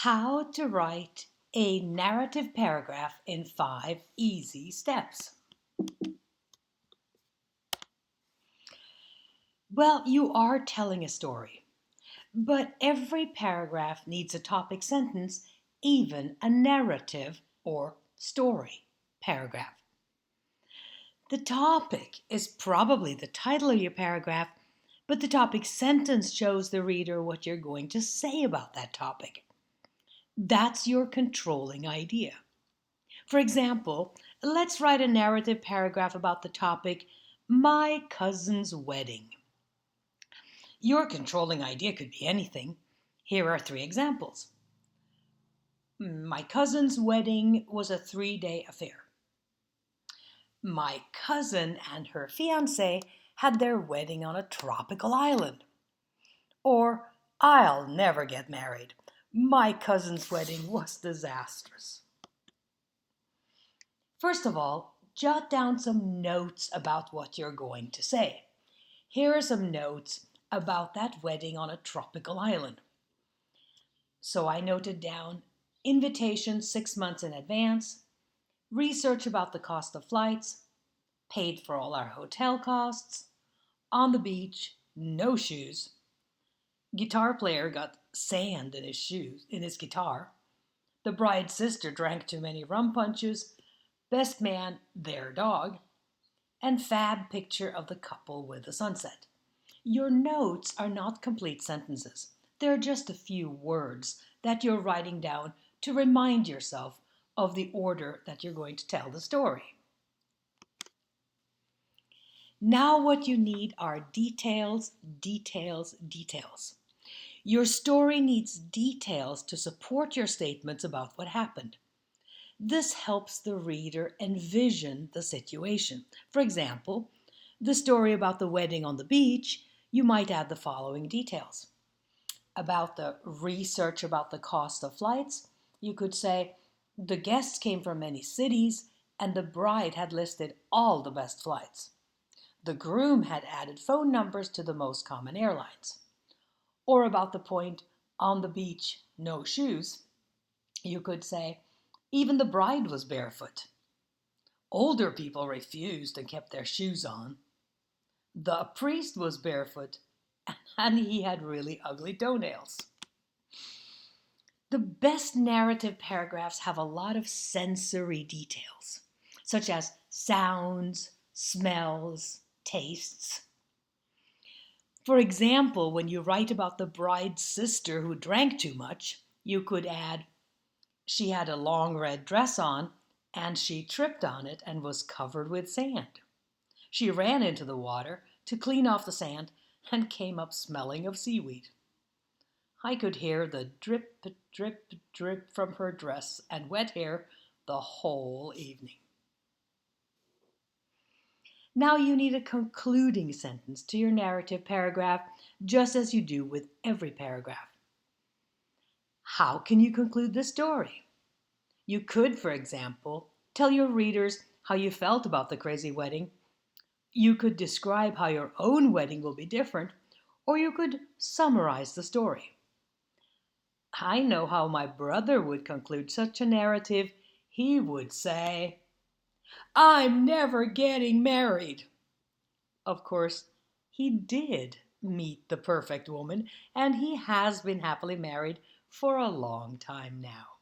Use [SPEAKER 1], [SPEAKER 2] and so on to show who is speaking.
[SPEAKER 1] How to write a narrative paragraph in 5 easy steps. Well, you are telling a story, but every paragraph needs a topic sentence, even a narrative or story paragraph. The topic is probably the title of your paragraph, but the topic sentence shows the reader what you're going to say about that topic. That's your controlling idea. For example, let's write a narrative paragraph about the topic, my cousin's wedding. Your controlling idea could be anything. Here are 3 examples. My cousin's wedding was a 3-day affair. My cousin and her fiancé had their wedding on a tropical island. Or, I'll never get married. My cousin's wedding was disastrous. First of all, jot down some notes about what you're going to say. Here are some notes about that wedding on a tropical island. So I noted down invitation 6 months in advance, research about the cost of flights, paid for all our hotel costs, on the beach, no shoes, guitar player got sand in his guitar, the bride's sister drank too many rum punches, best man, their dog, and fab picture of the couple with the sunset. Your notes are not complete sentences. They're just a few words that you're writing down to remind yourself of the order that you're going to tell the story. Now what you need are details, details, details. Your story needs details to support your statements about what happened. This helps the reader envision the situation. For example, the story about the wedding on the beach, you might add the following details. About the research about the cost of flights, you could say, the guests came from many cities and the bride had listed all the best flights. The groom had added phone numbers to the most common airlines. Or about the point, on the beach, no shoes, you could say, even the bride was barefoot. Older people refused and kept their shoes on. The priest was barefoot and he had really ugly toenails. The best narrative paragraphs have a lot of sensory details, such as sounds, smells, tastes. For example, when you write about the bride's sister who drank too much, you could add, she had a long red dress on and she tripped on it and was covered with sand. She ran into the water to clean off the sand and came up smelling of seaweed. I could hear the drip, drip, drip from her dress and wet hair the whole evening. Now you need a concluding sentence to your narrative paragraph, just as you do with every paragraph. How can you conclude the story? You could, for example, tell your readers how you felt about the crazy wedding. You could describe how your own wedding will be different, or you could summarize the story. I know how my brother would conclude such a narrative. He would say, I'm never getting married. Of course, he did meet the perfect woman, and he has been happily married for a long time now.